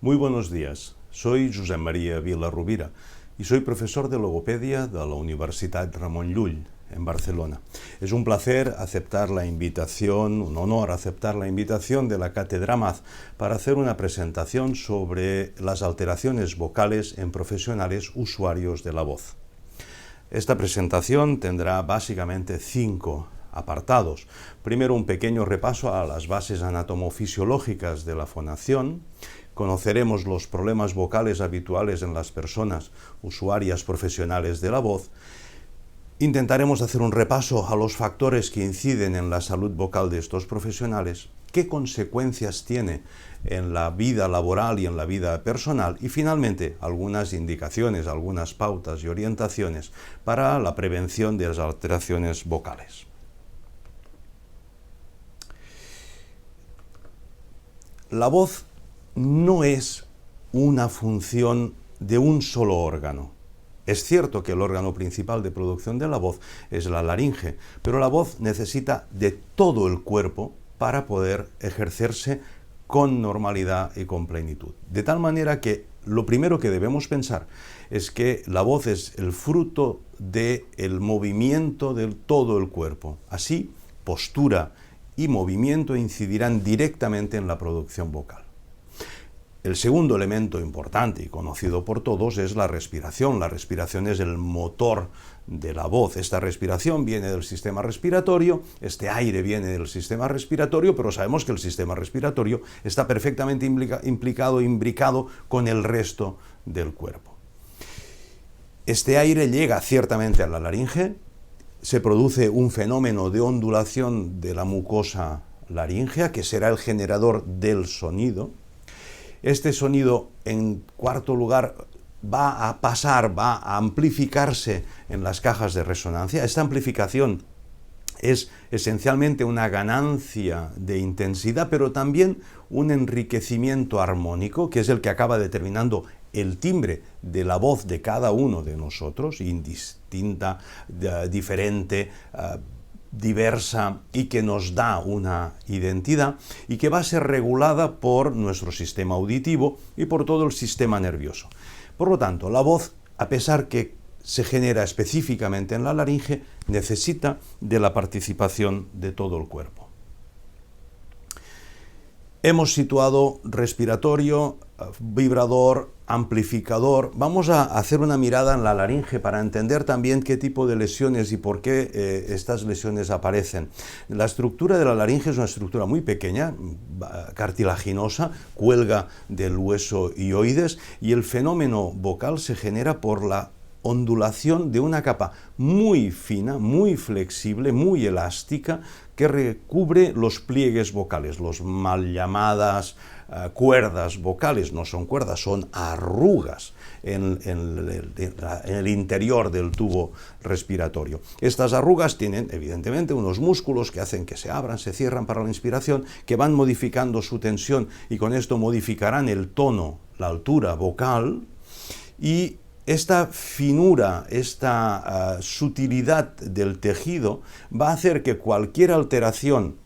Muy buenos días, soy Josep María Vilarrubira y soy profesor de logopedia de la Universitat Ramon Llull, en Barcelona. Es un placer aceptar la invitación, un honor aceptar la invitación de la Cátedra MAZ para hacer una presentación sobre las alteraciones vocales en profesionales usuarios de la voz. Esta presentación tendrá básicamente 5 apartados. Primero, un pequeño repaso a las bases anatomofisiológicas de la fonación. Conoceremos los problemas vocales habituales en las personas usuarias profesionales de la voz. Intentaremos hacer un repaso a los factores que inciden en la salud vocal de estos profesionales, qué consecuencias tiene en la vida laboral y en la vida personal, y finalmente algunas indicaciones, algunas pautas y orientaciones para la prevención de las alteraciones vocales. La voz no es una función de un solo órgano. Es cierto que el órgano principal de producción de la voz es la laringe, pero la voz necesita de todo el cuerpo para poder ejercerse con normalidad y con plenitud. De tal manera que lo primero que debemos pensar es que la voz es el fruto del movimiento de todo el cuerpo. Así, postura y movimiento incidirán directamente en la producción vocal. El segundo elemento importante y conocido por todos es la respiración. La respiración es el motor de la voz. Esta respiración viene del sistema respiratorio, este aire viene del sistema respiratorio, pero sabemos que el sistema respiratorio está perfectamente imbricado con el resto del cuerpo. Este aire llega ciertamente a la laringe, se produce un fenómeno de ondulación de la mucosa laríngea, que será el generador del sonido. Este sonido, en cuarto lugar, va a amplificarse en las cajas de resonancia. Esta amplificación es esencialmente una ganancia de intensidad, pero también un enriquecimiento armónico, que es el que acaba determinando el timbre de la voz de cada uno de nosotros, indistinta, diferente, diversa, y que nos da una identidad y que va a ser regulada por nuestro sistema auditivo y por todo el sistema nervioso. Por lo tanto, la voz, a pesar que se genera específicamente en la laringe, necesita de la participación de todo el cuerpo. Hemos situado respiratorio, vibrador, amplificador. Vamos a hacer una mirada en la laringe para entender también qué tipo de lesiones y por qué estas lesiones aparecen. La estructura de la laringe es una estructura muy pequeña, cartilaginosa, cuelga del hueso hioides, y el fenómeno vocal se genera por la ondulación de una capa muy fina, muy flexible, muy elástica, que recubre los pliegues vocales, los mal llamadas cuerdas vocales. No son cuerdas, son arrugas en el interior del tubo respiratorio. Estas arrugas tienen evidentemente unos músculos que hacen que se abran, se cierran para la inspiración, que van modificando su tensión y con esto modificarán el tono, la altura vocal, y esta finura, esta sutilidad del tejido va a hacer que cualquier alteración,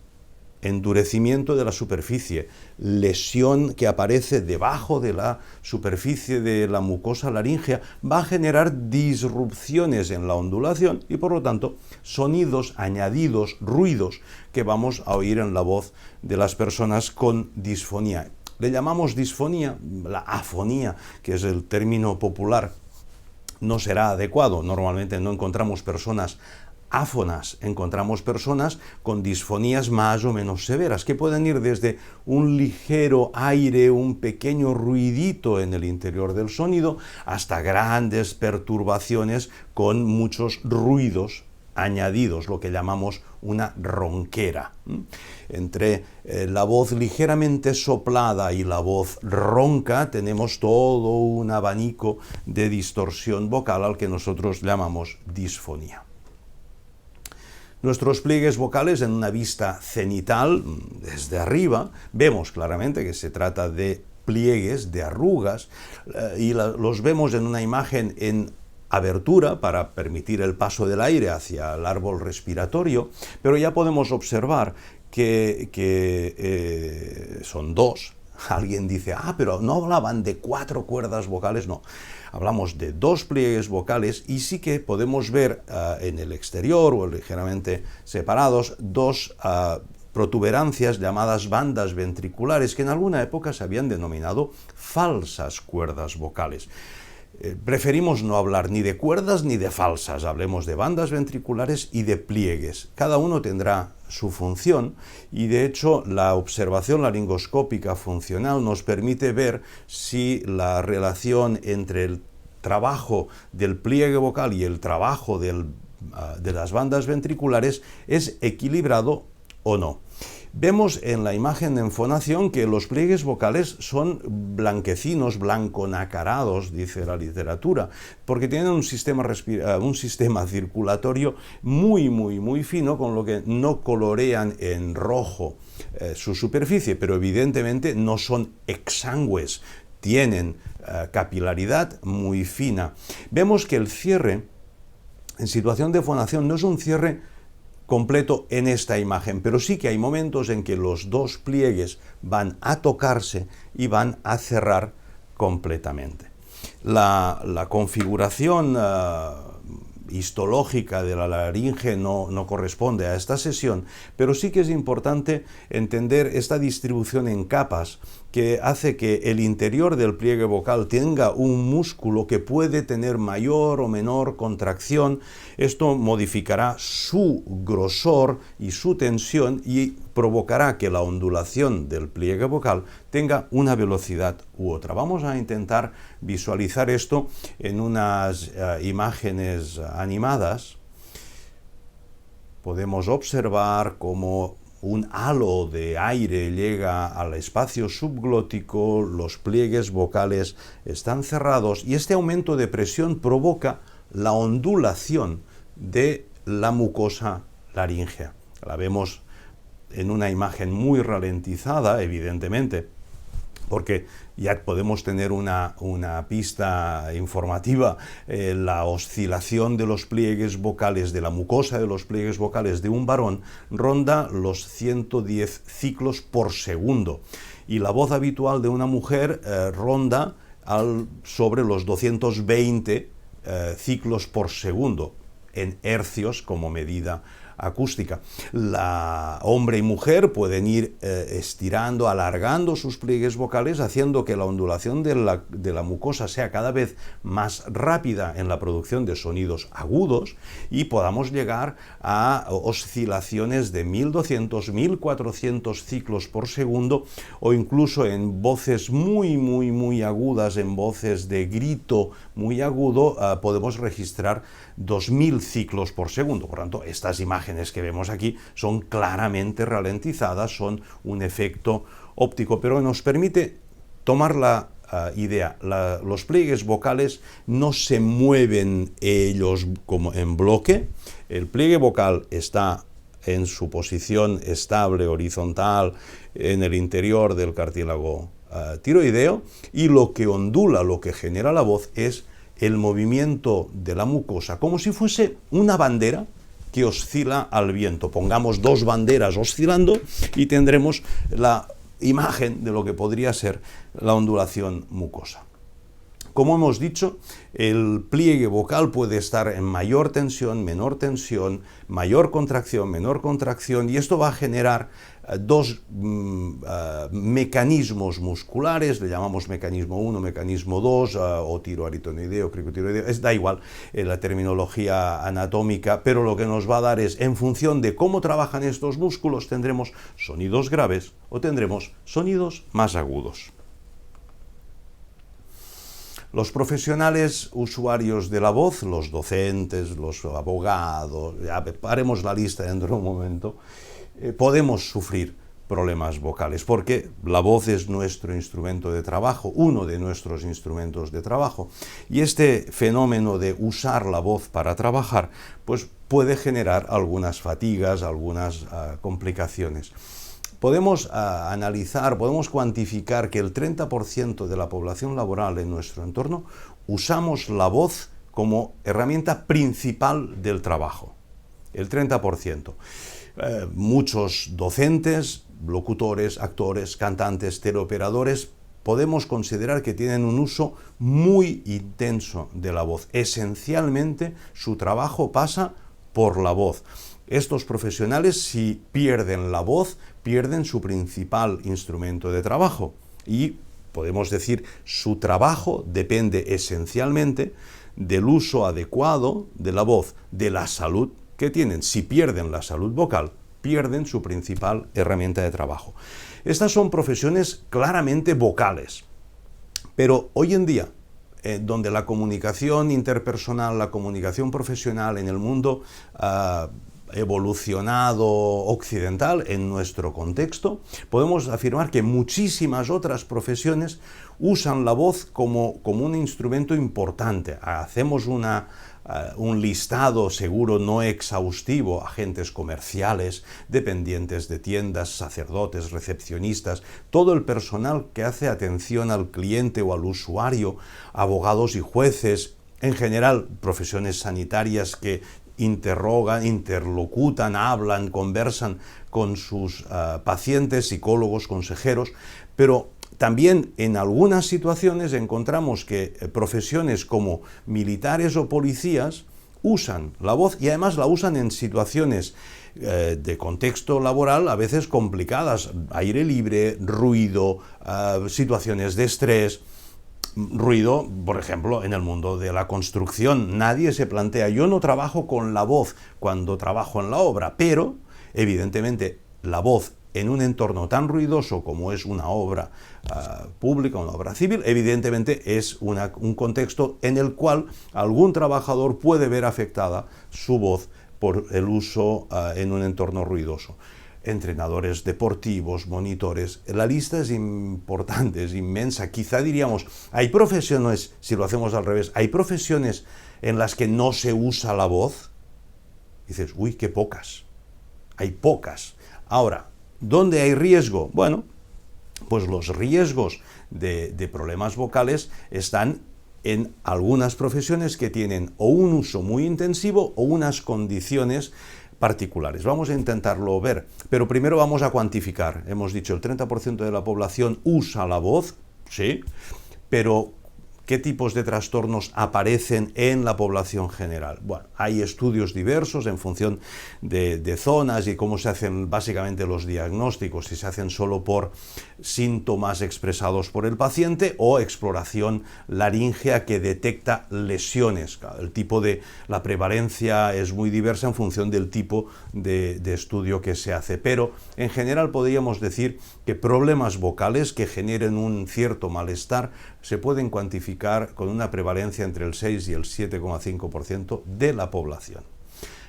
endurecimiento de la superficie, lesión que aparece debajo de la superficie de la mucosa laríngea, va a generar disrupciones en la ondulación y por lo tanto sonidos añadidos, ruidos que vamos a oír en la voz de las personas con disfonía. Le llamamos disfonía, la afonía, que es el término popular, no será adecuado. Normalmente no encontramos personas áfonas, encontramos personas con disfonías más o menos severas, que pueden ir desde un ligero aire, un pequeño ruidito en el interior del sonido, hasta grandes perturbaciones con muchos ruidos añadidos, lo que llamamos una ronquera. Entre la voz ligeramente soplada y la voz ronca tenemos todo un abanico de distorsión vocal al que nosotros llamamos disfonía. Nuestros pliegues vocales en una vista cenital, desde arriba, vemos claramente que se trata de pliegues, de arrugas, y los vemos en una imagen en abertura para permitir el paso del aire hacia el árbol respiratorio, pero ya podemos observar que son dos. Alguien dice, pero no hablaban de 4 cuerdas vocales, no. Hablamos de 2 pliegues vocales y sí que podemos ver en el exterior o ligeramente separados 2 protuberancias llamadas bandas ventriculares que en alguna época se habían denominado falsas cuerdas vocales. Preferimos no hablar ni de cuerdas ni de falsas, hablemos de bandas ventriculares y de pliegues. Cada uno tendrá su función y de hecho la observación laringoscópica funcional nos permite ver si la relación entre el trabajo del pliegue vocal y el trabajo de las bandas ventriculares es equilibrado o no. Vemos en la imagen de enfonación que los pliegues vocales son blanquecinos, blanconacarados, dice la literatura, porque tienen un sistema circulatorio muy fino, con lo que no colorean en rojo su superficie, pero evidentemente no son exangües, tienen capilaridad muy fina. Vemos que el cierre en situación de fonación no es un cierre completo en esta imagen, pero sí que hay momentos en que los 2 pliegues van a tocarse y van a cerrar completamente. La configuración histológica de la laringe no corresponde a esta sesión, pero sí que es importante entender esta distribución en capas que hace que el interior del pliegue vocal tenga un músculo que puede tener mayor o menor contracción. Esto modificará su grosor y su tensión y provocará que la ondulación del pliegue vocal tenga una velocidad u otra. Vamos a intentar visualizar esto en unas imágenes animadas. Podemos observar cómo un halo de aire llega al espacio subglótico, los pliegues vocales están cerrados y este aumento de presión provoca la ondulación de la mucosa laríngea. La vemos en una imagen muy ralentizada, evidentemente, porque ya podemos tener una pista informativa. La oscilación de los pliegues vocales, de la mucosa de los pliegues vocales de un varón, ronda los 110 ciclos por segundo. Y la voz habitual de una mujer ronda sobre los 220 ciclos por segundo, en hercios como medida acústica. Hombre y mujer pueden ir estirando, alargando sus pliegues vocales, haciendo que la ondulación de la mucosa sea cada vez más rápida en la producción de sonidos agudos y podamos llegar a oscilaciones de 1200, 1400 ciclos por segundo o incluso en voces muy agudas, en voces de grito muy agudo, podemos registrar 2000 ciclos por segundo. Por tanto, estas imágenes que vemos aquí son claramente ralentizadas, son un efecto óptico, pero nos permite tomar la idea. Los pliegues vocales no se mueven ellos como en bloque. El pliegue vocal está en su posición estable, horizontal, en el interior del cartílago tiroideo, y lo que ondula, lo que genera la voz es el movimiento de la mucosa, como si fuese una bandera que oscila al viento. Pongamos 2 banderas oscilando y tendremos la imagen de lo que podría ser la ondulación mucosa. Como hemos dicho, el pliegue vocal puede estar en mayor tensión, menor tensión, mayor contracción, menor contracción, y esto va a generar 2 mecanismos musculares, le llamamos mecanismo 1, mecanismo 2, o tiroaritenoideo, cricotiroideo, da igual la terminología anatómica, pero lo que nos va a dar es, en función de cómo trabajan estos músculos, tendremos sonidos graves o tendremos sonidos más agudos. Los profesionales usuarios de la voz, los docentes, los abogados, ya haremos la lista dentro de un momento, podemos sufrir problemas vocales, porque la voz es nuestro instrumento de trabajo, uno de nuestros instrumentos de trabajo, y este fenómeno de usar la voz para trabajar, pues puede generar algunas fatigas, algunas complicaciones. Podemos analizar, podemos cuantificar que el 30% de la población laboral en nuestro entorno usamos la voz como herramienta principal del trabajo. El 30%. Muchos docentes locutores, actores, cantantes, teleoperadores, podemos considerar que tienen un uso muy intenso de la voz. Esencialmente, su trabajo pasa por la voz. Estos profesionales, si pierden la voz, pierden su principal instrumento de trabajo. Y podemos decir, su trabajo depende esencialmente del uso adecuado de la voz, de la salud que tienen. Si pierden la salud vocal, pierden su principal herramienta de trabajo. Estas son profesiones claramente vocales, pero hoy en día, donde la comunicación interpersonal, la comunicación profesional en el mundo evolucionado occidental, en nuestro contexto, podemos afirmar que muchísimas otras profesiones usan la voz como un instrumento importante. Hacemos un listado seguro no exhaustivo: agentes comerciales, dependientes de tiendas, sacerdotes, recepcionistas, todo el personal que hace atención al cliente o al usuario, abogados y jueces, en general profesiones sanitarias que interrogan, interlocutan, hablan, conversan con sus pacientes, psicólogos, consejeros, pero también en algunas situaciones encontramos que profesiones como militares o policías usan la voz, y además la usan en situaciones de contexto laboral a veces complicadas: aire libre, ruido, situaciones de estrés. Ruido, por ejemplo, en el mundo de la construcción. Nadie se plantea, yo no trabajo con la voz cuando trabajo en la obra, pero evidentemente la voz en un entorno tan ruidoso como es una obra pública, una obra civil, evidentemente es un contexto en el cual algún trabajador puede ver afectada su voz por el uso en un entorno ruidoso. Entrenadores deportivos, monitores, la lista es importante, es inmensa. Quizá diríamos, hay profesiones, si lo hacemos al revés, hay profesiones en las que no se usa la voz. Dices, uy, qué pocas. Hay pocas. Ahora, ¿dónde hay riesgo? Bueno, pues los riesgos de problemas vocales están en algunas profesiones que tienen o un uso muy intensivo o unas condiciones particulares. Vamos a intentarlo ver, pero primero vamos a cuantificar. Hemos dicho el 30% de la población usa la voz, sí, pero ¿qué tipos de trastornos aparecen en la población general? Bueno, hay estudios diversos en función de zonas y cómo se hacen básicamente los diagnósticos, si se hacen solo por síntomas expresados por el paciente o exploración laríngea que detecta lesiones. El tipo de la prevalencia es muy diversa en función del tipo de estudio que se hace, pero en general podríamos decir que problemas vocales que generen un cierto malestar se pueden cuantificar con una prevalencia entre el 6 y el 7,5% de la población.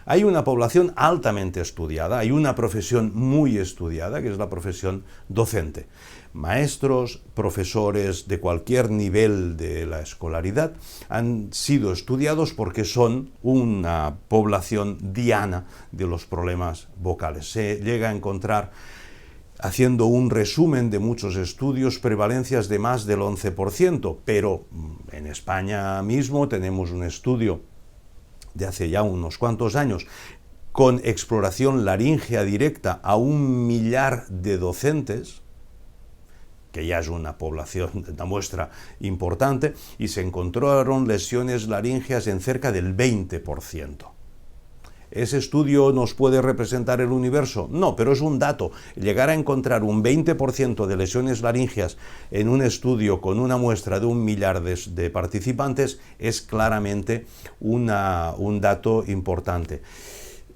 Hay una población altamente estudiada, hay una profesión muy estudiada, que es la profesión docente. Maestros, profesores de cualquier nivel de la escolaridad han sido estudiados porque son una población diana de los problemas vocales. Se llega a encontrar, haciendo un resumen de muchos estudios, prevalencias de más del 11%, pero en España mismo tenemos un estudio de hace ya unos cuantos años con exploración laríngea directa a 1 millar de docentes, que ya es una población, una muestra importante, y se encontraron lesiones laríngeas en cerca del 20%. ¿Ese estudio nos puede representar el universo? No, pero es un dato. Llegar a encontrar un 20% de lesiones laringeas en un estudio con una muestra de 1 millar de participantes es claramente un dato importante.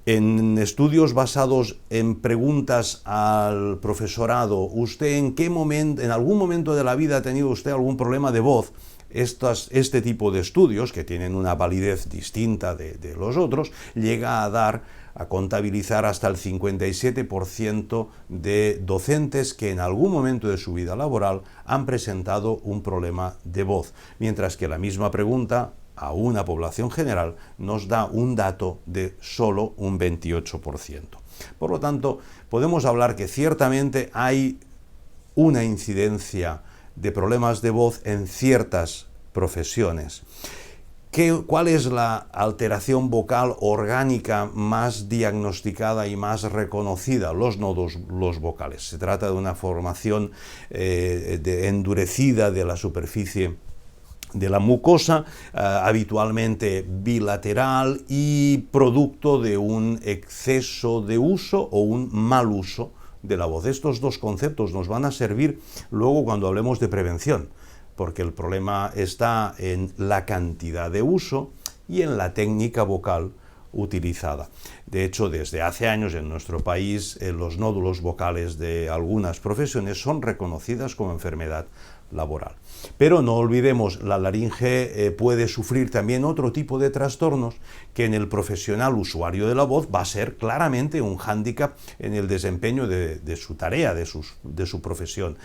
En estudios basados en preguntas al profesorado, ¿usted en algún momento de la vida ha tenido usted algún problema de voz? Este tipo de estudios, que tienen una validez distinta de los otros, llega a contabilizar hasta el 57% de docentes que en algún momento de su vida laboral han presentado un problema de voz, mientras que la misma pregunta a una población general nos da un dato de solo un 28%. Por lo tanto, podemos hablar que ciertamente hay una incidencia de problemas de voz en ciertas profesiones. ¿Cuál es la alteración vocal orgánica más diagnosticada y más reconocida? Los nodos vocales. Se trata de una formación endurecida de la superficie de la mucosa, habitualmente bilateral y producto de un exceso de uso o un mal uso de la voz. Estos dos conceptos nos van a servir luego cuando hablemos de prevención, porque el problema está en la cantidad de uso y en la técnica vocal utilizada. De hecho, desde hace años en nuestro país, los nódulos vocales de algunas profesiones son reconocidas como enfermedad laboral. Pero no olvidemos, la laringe puede sufrir también otro tipo de trastornos que en el profesional usuario de la voz va a ser claramente un hándicap en el desempeño de su tarea, de su profesión.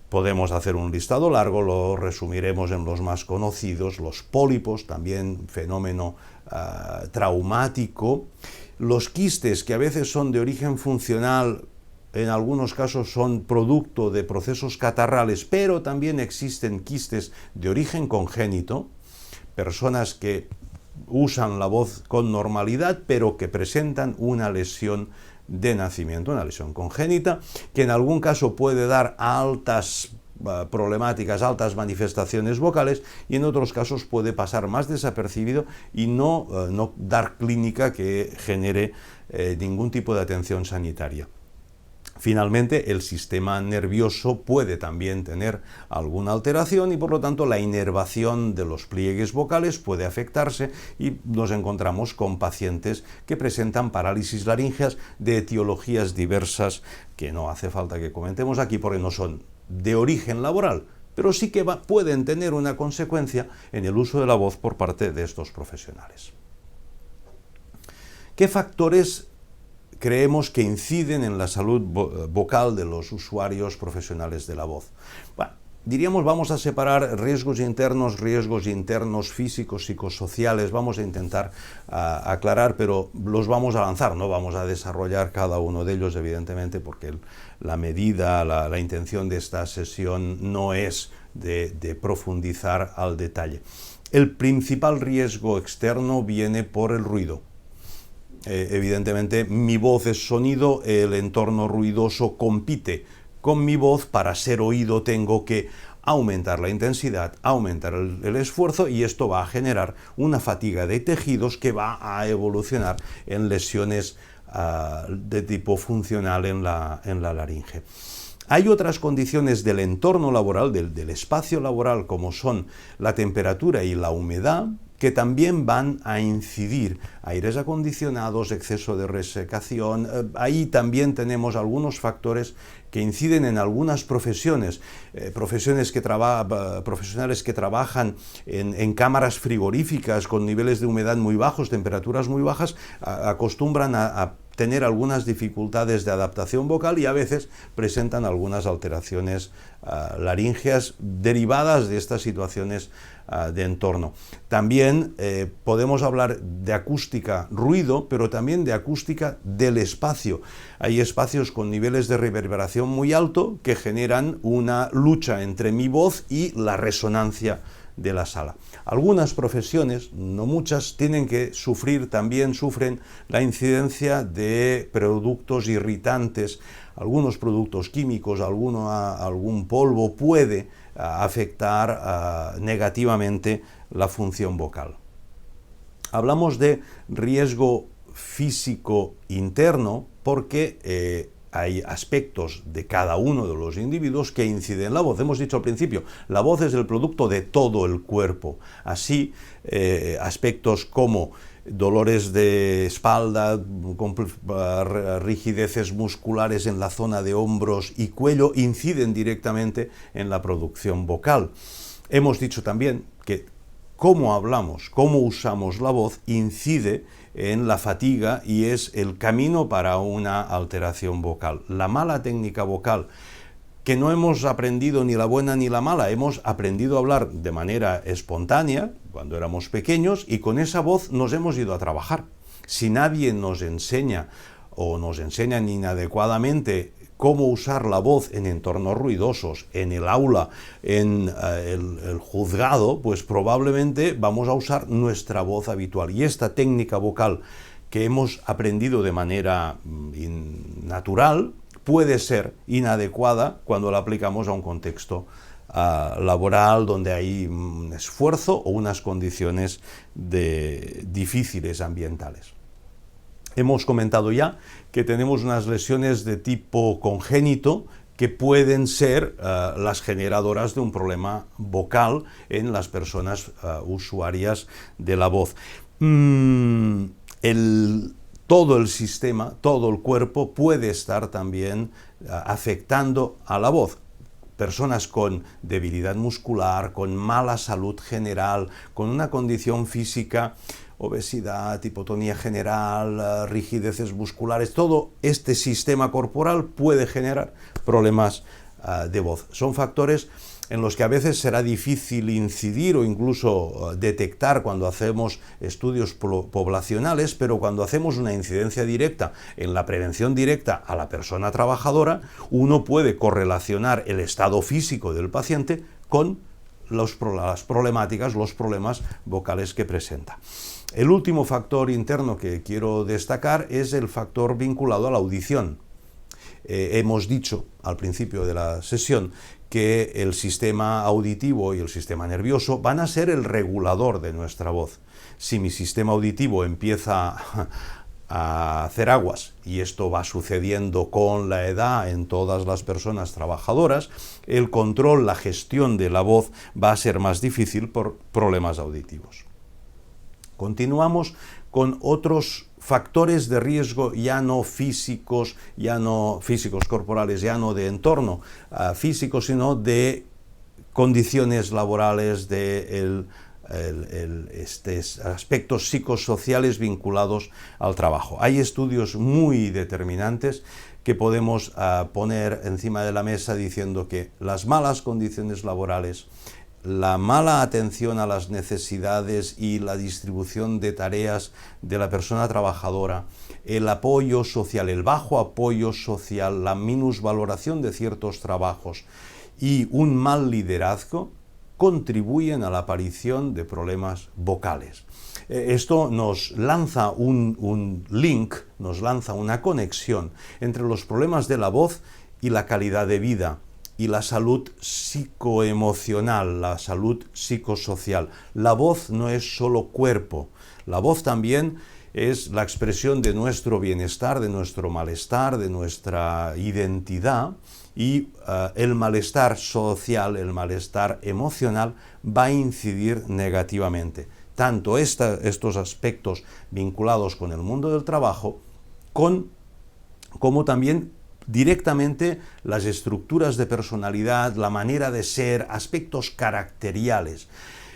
Podemos hacer un listado largo, lo resumiremos en los más conocidos: los pólipos, también fenómeno traumático, los quistes, que a veces son de origen funcional, en algunos casos son producto de procesos catarrales, pero también existen quistes de origen congénito, personas que usan la voz con normalidad, pero que presentan una lesión de nacimiento, una lesión congénita, que en algún caso puede dar altas problemáticas, altas manifestaciones vocales, y en otros casos puede pasar más desapercibido y no dar clínica que genere ningún tipo de atención sanitaria. Finalmente, el sistema nervioso puede también tener alguna alteración y por lo tanto la inervación de los pliegues vocales puede afectarse, y nos encontramos con pacientes que presentan parálisis laríngeas de etiologías diversas que no hace falta que comentemos aquí porque no son de origen laboral, pero sí que pueden tener una consecuencia en el uso de la voz por parte de estos profesionales. ¿Qué factores creemos que inciden en la salud vocal de los usuarios profesionales de la voz? Bueno, diríamos, vamos a separar riesgos internos físicos, psicosociales. Vamos a intentar aclarar, pero los vamos a lanzar, no vamos a desarrollar cada uno de ellos, evidentemente, porque la medida, la intención de esta sesión no es de profundizar al detalle. El principal riesgo externo viene por el ruido. Evidentemente, mi voz es sonido, el entorno ruidoso compite con mi voz. Para ser oído tengo que aumentar la intensidad, aumentar el esfuerzo, y esto va a generar una fatiga de tejidos que va a evolucionar en lesiones de tipo funcional en la laringe. Hay otras condiciones del entorno laboral, del espacio laboral, como son la temperatura y la humedad, que también van a incidir. Aires acondicionados, exceso de resecación. Ahí también tenemos algunos factores que inciden en algunas profesiones. Profesionales que trabajan en cámaras frigoríficas con niveles de humedad muy bajos, temperaturas muy bajas, acostumbran a tener algunas dificultades de adaptación vocal y a veces presentan algunas alteraciones laríngeas derivadas de estas situaciones de entorno. También podemos hablar de acústica, ruido, pero también de acústica del espacio. Hay espacios con niveles de reverberación muy alto que generan una lucha entre mi voz y la resonancia de la sala. Algunas profesiones, no muchas, sufren la incidencia de productos irritantes. Algunos productos químicos, algún polvo puede afectar negativamente la función vocal. Hablamos de riesgo físico interno porque hay aspectos de cada uno de los individuos que inciden en la voz. Hemos dicho al principio, la voz es el producto de todo el cuerpo. Así, aspectos como dolores de espalda, rigideces musculares en la zona de hombros y cuello inciden directamente en la producción vocal. Hemos dicho también que cómo hablamos, cómo usamos la voz incide en la fatiga y es el camino para una alteración vocal. La mala técnica vocal, que no hemos aprendido ni la buena ni la mala, hemos aprendido a hablar de manera espontánea cuando éramos pequeños y con esa voz nos hemos ido a trabajar. Si nadie nos enseña o nos enseñan inadecuadamente cómo usar la voz en entornos ruidosos, en el aula, en el juzgado, pues probablemente vamos a usar nuestra voz habitual. Y esta técnica vocal que hemos aprendido de manera natural puede ser inadecuada cuando la aplicamos a un contexto laboral donde hay un esfuerzo o unas condiciones difíciles ambientales. Hemos comentado ya que tenemos unas lesiones de tipo congénito que pueden ser las generadoras de un problema vocal en las personas usuarias de la voz. Todo el sistema, todo el cuerpo puede estar también afectando a la voz. Personas con debilidad muscular, con mala salud general, con una condición física, obesidad, hipotonía general, rigideces musculares, todo este sistema corporal puede generar problemas de voz. Son factores en los que a veces será difícil incidir o incluso detectar cuando hacemos estudios poblacionales, pero cuando hacemos una incidencia directa en la prevención directa a la persona trabajadora, uno puede correlacionar el estado físico del paciente con las problemáticas, los problemas vocales que presenta. El último factor interno que quiero destacar es el factor vinculado a la audición. Hemos dicho al principio de la sesión que el sistema auditivo y el sistema nervioso van a ser el regulador de nuestra voz. Si mi sistema auditivo empieza a hacer aguas, y esto va sucediendo con la edad en todas las personas trabajadoras, el control, la gestión de la voz va a ser más difícil por problemas auditivos. Continuamos con otros factores de riesgo ya no físicos corporales, ya no de entorno físico, sino de condiciones laborales, de aspectos psicosociales vinculados al trabajo. Hay estudios muy determinantes que podemos poner encima de la mesa diciendo que las malas condiciones laborales, la mala atención a las necesidades y la distribución de tareas de la persona trabajadora, el apoyo social, el bajo apoyo social, la minusvaloración de ciertos trabajos y un mal liderazgo contribuyen a la aparición de problemas vocales. Esto nos lanza un link, nos lanza una conexión entre los problemas de la voz y la calidad de vida y la salud psicoemocional, la salud psicosocial. La voz no es solo cuerpo, la voz también es la expresión de nuestro bienestar, de nuestro malestar, de nuestra identidad, y el malestar social, el malestar emocional va a incidir negativamente. Tanto estos aspectos vinculados con el mundo del trabajo, como también directamente las estructuras de personalidad, la manera de ser, aspectos caracteriales.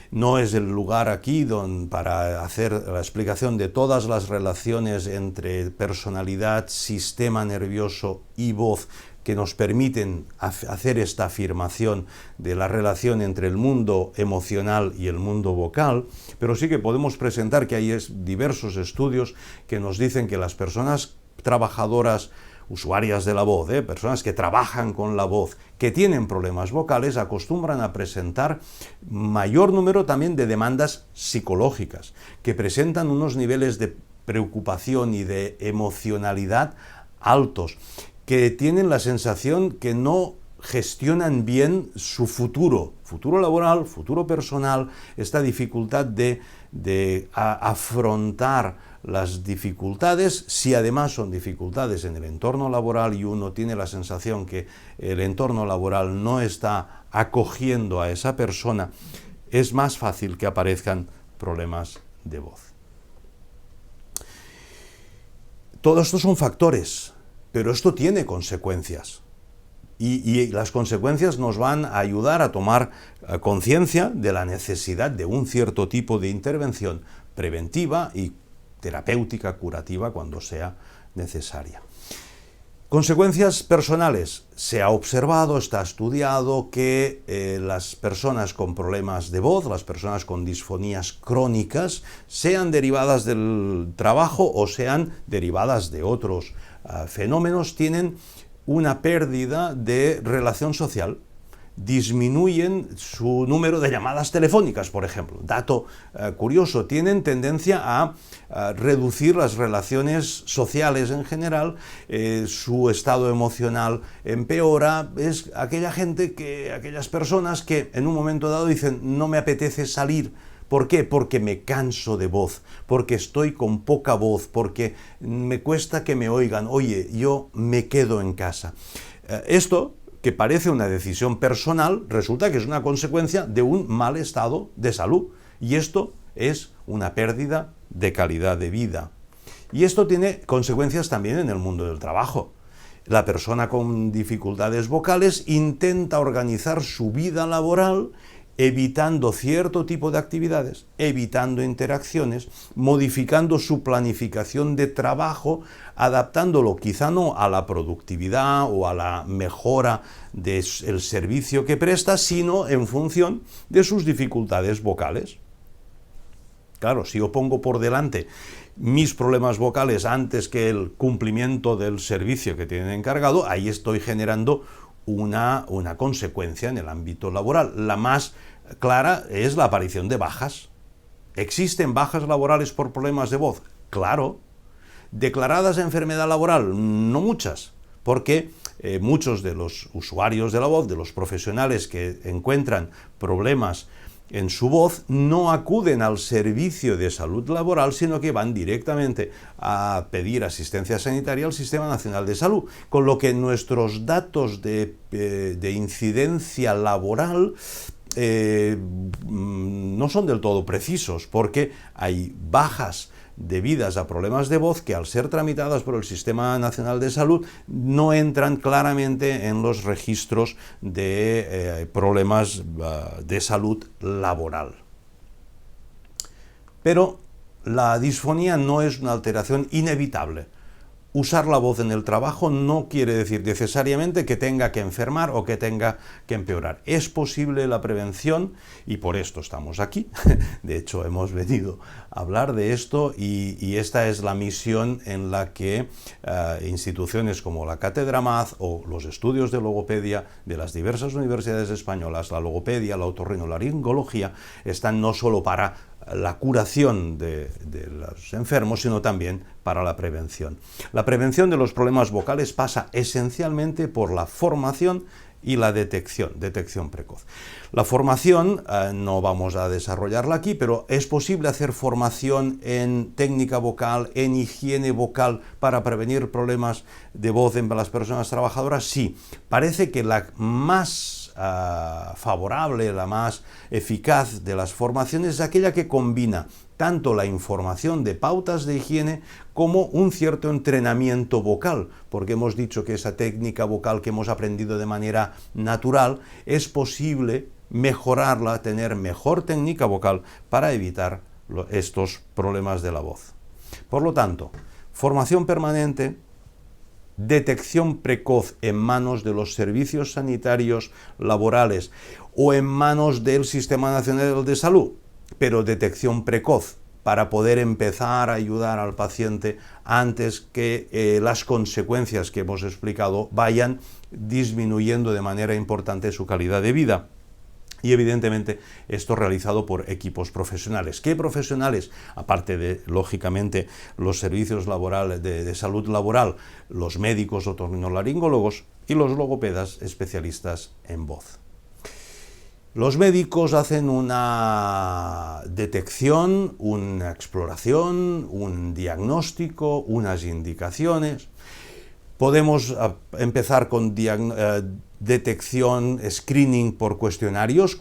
No es el lugar aquí para hacer la explicación de todas las relaciones entre personalidad, sistema nervioso y voz que nos permiten hacer esta afirmación de la relación entre el mundo emocional y el mundo vocal, pero sí que podemos presentar que hay diversos estudios que nos dicen que las personas trabajadoras, usuarias de la voz, personas que trabajan con la voz, que tienen problemas vocales, acostumbran a presentar mayor número también de demandas psicológicas, que presentan unos niveles de preocupación y de emocionalidad altos, que tienen la sensación que no gestionan bien su futuro laboral, futuro personal, esta dificultad de afrontar las dificultades, si además son dificultades en el entorno laboral y uno tiene la sensación que el entorno laboral no está acogiendo a esa persona, es más fácil que aparezcan problemas de voz. Todo esto son factores, pero esto tiene consecuencias. Y las consecuencias nos van a ayudar a tomar conciencia de la necesidad de un cierto tipo de intervención preventiva y terapéutica, curativa, cuando sea necesaria. Consecuencias personales. Se ha observado, está estudiado que las personas con problemas de voz, las personas con disfonías crónicas, sean derivadas del trabajo o sean derivadas de otros fenómenos, tienen una pérdida de relación social. Disminuyen su número de llamadas telefónicas, por ejemplo. Dato curioso, tienen tendencia a reducir las relaciones sociales en general, su estado emocional empeora. Es aquellas personas que en un momento dado dicen no me apetece salir. ¿Por qué? Porque me canso de voz, porque estoy con poca voz, porque me cuesta que me oigan. Oye, yo me quedo en casa. Esto, que parece una decisión personal, resulta que es una consecuencia de un mal estado de salud. Y esto es una pérdida de calidad de vida. Y esto tiene consecuencias también en el mundo del trabajo. La persona con dificultades vocales intenta organizar su vida laboral evitando cierto tipo de actividades, evitando interacciones, modificando su planificación de trabajo, adaptándolo quizá no a la productividad o a la mejora del servicio que presta, sino en función de sus dificultades vocales. Claro, si yo pongo por delante mis problemas vocales antes que el cumplimiento del servicio que tienen encargado, ahí estoy generando una consecuencia en el ámbito laboral. La más clara es la aparición de bajas. ¿Existen bajas laborales por problemas de voz? Claro. ¿Declaradas enfermedad laboral? No muchas, porque muchos de los usuarios de la voz, de los profesionales que encuentran problemas en su voz, no acuden al servicio de salud laboral, sino que van directamente a pedir asistencia sanitaria al Sistema Nacional de Salud, con lo que nuestros datos de incidencia laboral no son del todo precisos, porque hay bajas debidas a problemas de voz que, al ser tramitadas por el Sistema Nacional de Salud, no entran claramente en los registros de problemas de salud laboral. Pero la disfonía no es una alteración inevitable. Usar la voz en el trabajo no quiere decir necesariamente que tenga que enfermar o que tenga que empeorar. Es posible la prevención y por esto estamos aquí. De hecho, hemos venido a hablar de esto y esta es la misión en la que instituciones como la Cátedra MAZ o los estudios de logopedia de las diversas universidades españolas, la logopedia, la otorrinolaringología, están no solo para la curación de los enfermos, sino también para la prevención. La prevención de los problemas vocales pasa esencialmente por la formación y la detección precoz. La formación no vamos a desarrollarla aquí, pero es posible hacer formación en técnica vocal, en higiene vocal para prevenir problemas de voz en las personas trabajadoras. Sí, parece que la más favorable, la más eficaz de las formaciones es aquella que combina tanto la información de pautas de higiene como un cierto entrenamiento vocal, porque hemos dicho que esa técnica vocal que hemos aprendido de manera natural es posible mejorarla, tener mejor técnica vocal para evitar estos problemas de la voz. Por lo tanto, formación permanente, detección precoz en manos de los servicios sanitarios laborales o en manos del Sistema Nacional de Salud, pero detección precoz para poder empezar a ayudar al paciente antes que las consecuencias que hemos explicado vayan disminuyendo de manera importante su calidad de vida. Y evidentemente esto realizado por equipos profesionales. ¿Qué profesionales? Aparte de, lógicamente, los servicios laborales de salud laboral, los médicos otorrinolaringólogos y los logopedas especialistas en voz. Los médicos hacen una detección, una exploración, un diagnóstico, unas indicaciones. Podemos empezar con detección, screening por cuestionarios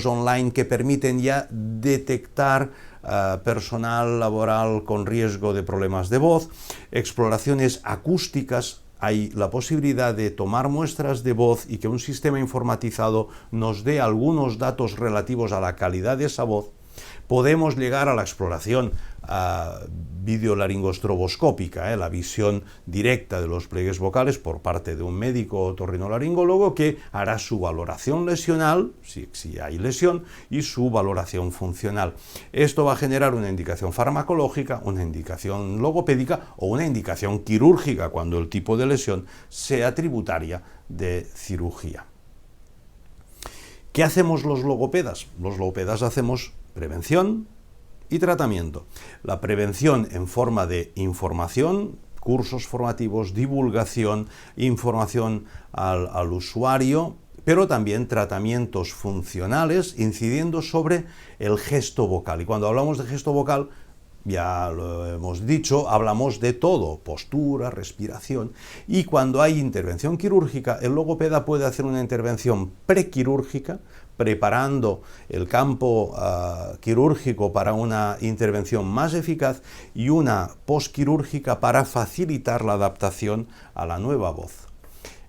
online que permiten ya detectar personal laboral con riesgo de problemas de voz, exploraciones acústicas. Hay la posibilidad de tomar muestras de voz y que un sistema informatizado nos dé algunos datos relativos a la calidad de esa voz. Podemos llegar a la exploración videolaringostroboscópica, la visión directa de los pliegues vocales por parte de un médico otorrinolaringólogo que hará su valoración lesional, si hay lesión, y su valoración funcional. Esto va a generar una indicación farmacológica, una indicación logopédica o una indicación quirúrgica cuando el tipo de lesión sea tributaria de cirugía. ¿Qué hacemos los logopedas? Los logopedas hacemos prevención y tratamiento. La prevención en forma de información, cursos formativos, divulgación, información al usuario, pero también tratamientos funcionales incidiendo sobre el gesto vocal. Y cuando hablamos de gesto vocal, ya lo hemos dicho, hablamos de todo, postura, respiración, y cuando hay intervención quirúrgica, el logopeda puede hacer una intervención prequirúrgica, preparando el campo quirúrgico para una intervención más eficaz y una posquirúrgica para facilitar la adaptación a la nueva voz.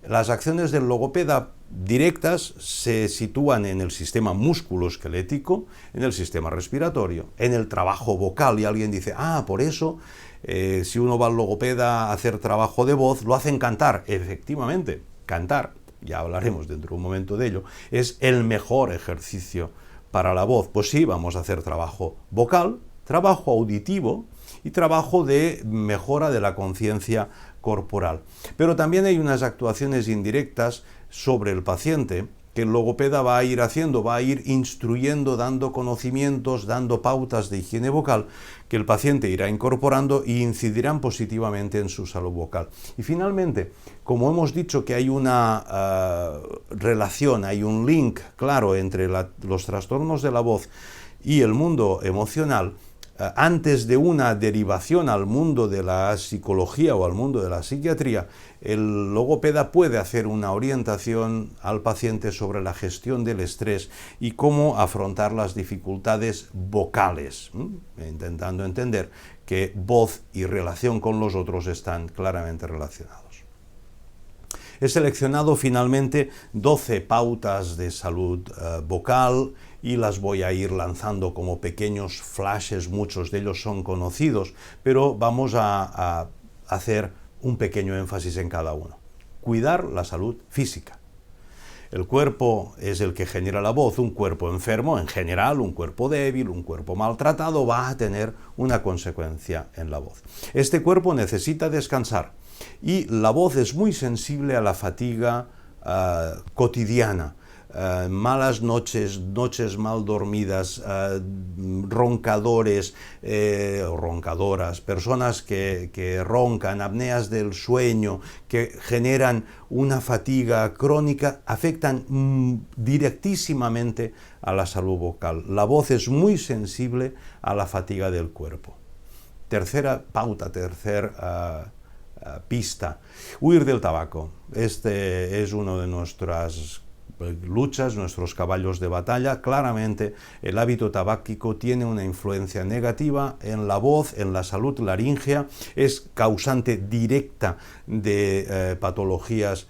Las acciones del logopeda directas se sitúan en el sistema musculoesquelético, en el sistema respiratorio, en el trabajo vocal, y alguien dice, por eso si uno va al logopeda a hacer trabajo de voz, lo hacen cantar. Efectivamente, cantar, ya hablaremos dentro de un momento de ello, es el mejor ejercicio para la voz. Pues sí, vamos a hacer trabajo vocal, trabajo auditivo y trabajo de mejora de la conciencia corporal. Pero también hay unas actuaciones indirectas sobre el paciente que el logopeda va a ir haciendo, va a ir instruyendo, dando conocimientos, dando pautas de higiene vocal que el paciente irá incorporando y incidirán positivamente en su salud vocal. Y finalmente, como hemos dicho que hay una relación, hay un link claro entre los trastornos de la voz y el mundo emocional, antes de una derivación al mundo de la psicología o al mundo de la psiquiatría, el logopeda puede hacer una orientación al paciente sobre la gestión del estrés y cómo afrontar las dificultades vocales, intentando entender que voz y relación con los otros están claramente relacionados. He seleccionado finalmente 12 pautas de salud vocal y las voy a ir lanzando como pequeños flashes, muchos de ellos son conocidos, pero vamos a hacer un pequeño énfasis en cada uno. Cuidar la salud física. El cuerpo es el que genera la voz. Un cuerpo enfermo, en general, un cuerpo débil, un cuerpo maltratado, va a tener una consecuencia en la voz. Este cuerpo necesita descansar y la voz es muy sensible a la fatiga cotidiana. Malas noches, noches mal dormidas, roncadores o roncadoras, personas que roncan, apneas del sueño, que generan una fatiga crónica, afectan directísimamente a la salud vocal. La voz es muy sensible a la fatiga del cuerpo. Tercera pauta, pista, huir del tabaco. Este es uno de nuestras luchas, nuestros caballos de batalla. Claramente el hábito tabáquico tiene una influencia negativa en la voz, en la salud laríngea, es causante directa de patologías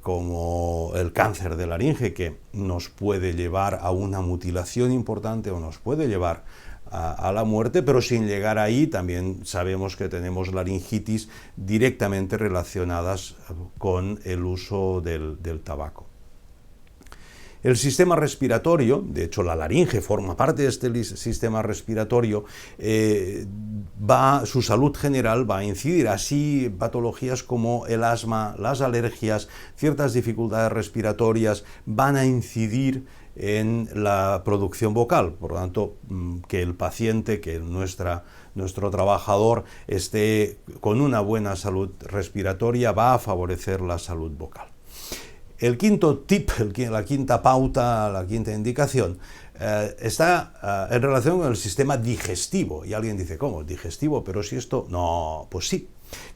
como el cáncer de laringe, que nos puede llevar a una mutilación importante o nos puede llevar a la muerte, pero sin llegar ahí también sabemos que tenemos laringitis directamente relacionadas con el uso del tabaco. El sistema respiratorio, de hecho la laringe forma parte de este sistema respiratorio, su salud general va a incidir, así patologías como el asma, las alergias, ciertas dificultades respiratorias van a incidir en la producción vocal. Por lo tanto, que el paciente, que nuestro trabajador esté con una buena salud respiratoria va a favorecer la salud vocal. El quinto tip, la quinta pauta, la quinta indicación, está en relación con el sistema digestivo. Y alguien dice, ¿cómo? ¿Digestivo? Pero si esto... No, pues sí.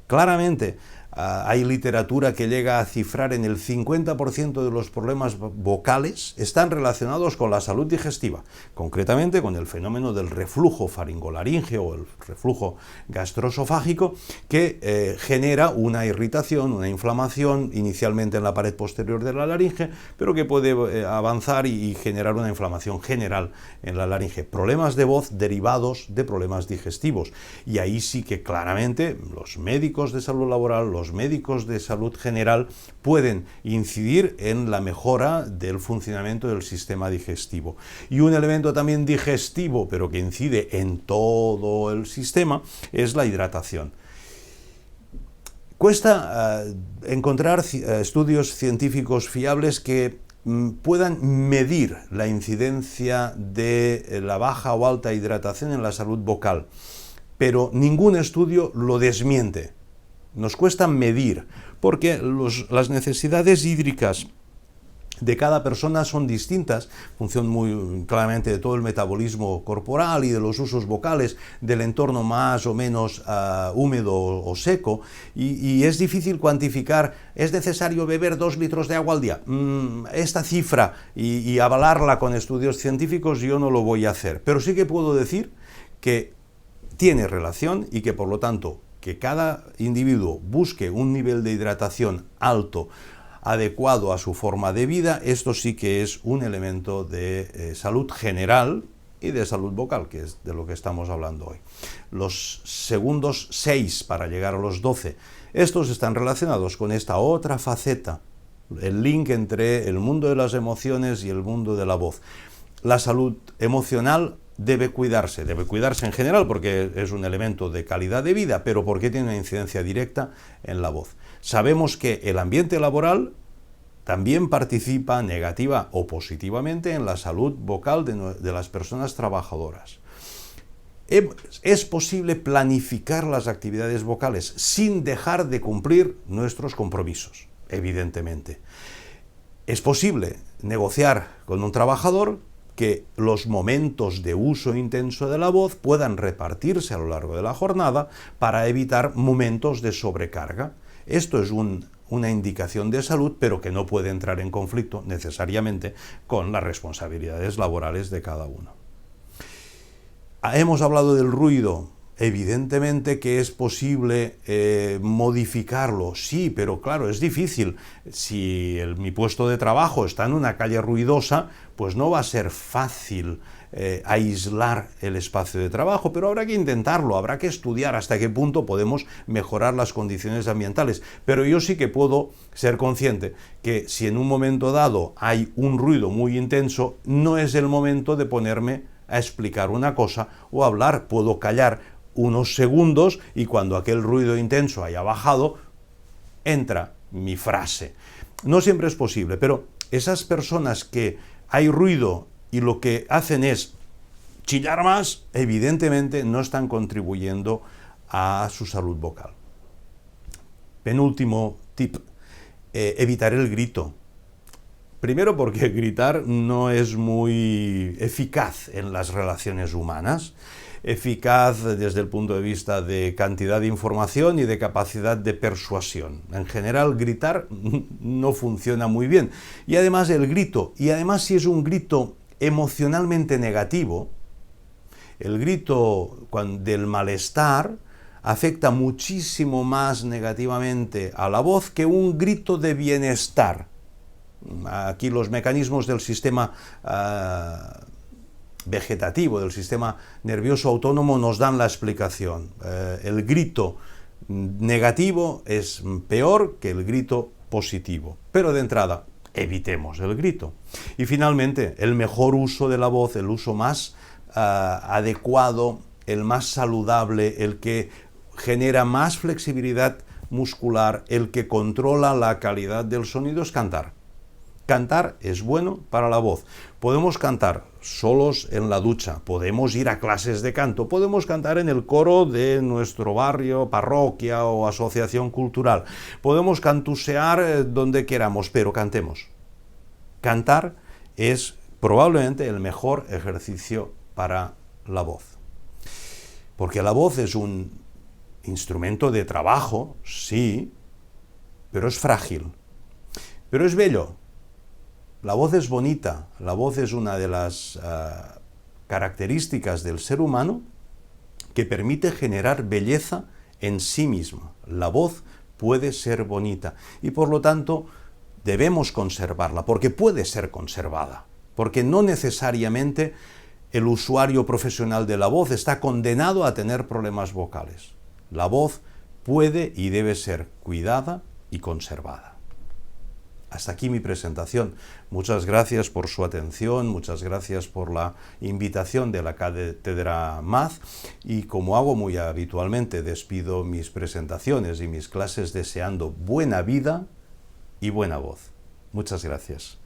Claramente, hay literatura que llega a cifrar en el 50% de los problemas vocales están relacionados con la salud digestiva, concretamente con el fenómeno del reflujo faringolaríngeo o el reflujo gastroesofágico, que genera una irritación, una inflamación inicialmente en la pared posterior de la laringe, pero que puede avanzar y generar una inflamación general en la laringe. Problemas de voz derivados de problemas digestivos. Y ahí sí que claramente los médicos de salud laboral, los médicos de salud general pueden incidir en la mejora del funcionamiento del sistema digestivo. Y un elemento también digestivo, pero que incide en todo el sistema, es la hidratación. Cuesta encontrar estudios científicos fiables que puedan medir la incidencia de la baja o alta hidratación en la salud vocal, pero ningún estudio lo desmiente. Nos cuesta medir, porque las necesidades hídricas de cada persona son distintas, en función muy claramente de todo el metabolismo corporal y de los usos vocales, del entorno más o menos húmedo o seco, y es difícil cuantificar, es necesario beber 2 litros de agua al día. Esta cifra y avalarla con estudios científicos yo no lo voy a hacer, pero sí que puedo decir que tiene relación y que por lo tanto que cada individuo busque un nivel de hidratación alto, adecuado a su forma de vida, esto sí que es un elemento de salud general y de salud vocal, que es de lo que estamos hablando hoy. Los segundos 6 para llegar a los 12, estos están relacionados con esta otra faceta, el link entre el mundo de las emociones y el mundo de la voz. La salud emocional debe cuidarse en general porque es un elemento de calidad de vida, pero porque tiene una incidencia directa en la voz. Sabemos que el ambiente laboral también participa negativa o positivamente en la salud vocal de las personas trabajadoras. Es posible planificar las actividades vocales sin dejar de cumplir nuestros compromisos, evidentemente. Es posible negociar con un trabajador que los momentos de uso intenso de la voz puedan repartirse a lo largo de la jornada para evitar momentos de sobrecarga. Esto es una indicación de salud, pero que no puede entrar en conflicto necesariamente con las responsabilidades laborales de cada uno. Hemos hablado del ruido. Evidentemente que es posible modificarlo, sí, pero claro, es difícil. Si mi puesto de trabajo está en una calle ruidosa, pues no va a ser fácil aislar el espacio de trabajo, pero habrá que intentarlo, habrá que estudiar hasta qué punto podemos mejorar las condiciones ambientales. Pero yo sí que puedo ser consciente que si en un momento dado hay un ruido muy intenso, no es el momento de ponerme a explicar una cosa o hablar. Puedo callar unos segundos y cuando aquel ruido intenso haya bajado, entra mi frase. No siempre es posible, pero esas personas que hay ruido y lo que hacen es chillar más, evidentemente no están contribuyendo a su salud vocal. Penúltimo tip, evitar el grito. Primero porque gritar no es muy eficaz en las relaciones humanas, eficaz desde el punto de vista de cantidad de información y de capacidad de persuasión. En general, gritar no funciona muy bien. Y además el grito, si es un grito emocionalmente negativo, el grito del malestar afecta muchísimo más negativamente a la voz que un grito de bienestar. Aquí los mecanismos del sistema vegetativo, del sistema nervioso autónomo nos dan la explicación. El grito negativo es peor que el grito positivo. Pero de entrada, evitemos el grito. Y finalmente, el mejor uso de la voz, el uso más adecuado, el más saludable, el que genera más flexibilidad muscular, el que controla la calidad del sonido es cantar. Cantar es bueno para la voz. Podemos cantar solos en la ducha, podemos ir a clases de canto, podemos cantar en el coro de nuestro barrio, parroquia o asociación cultural, podemos cantusear donde queramos, pero cantemos. Cantar es probablemente el mejor ejercicio para la voz. Porque la voz es un instrumento de trabajo, sí, pero es frágil, pero es bello. La voz es bonita, la voz es una de las características del ser humano que permite generar belleza en sí misma. La voz puede ser bonita y por lo tanto debemos conservarla, porque puede ser conservada, porque no necesariamente el usuario profesional de la voz está condenado a tener problemas vocales. La voz puede y debe ser cuidada y conservada. Hasta aquí mi presentación. Muchas gracias por su atención, muchas gracias por la invitación de la Cátedra MAZ y, como hago muy habitualmente, despido mis presentaciones y mis clases deseando buena vida y buena voz. Muchas gracias.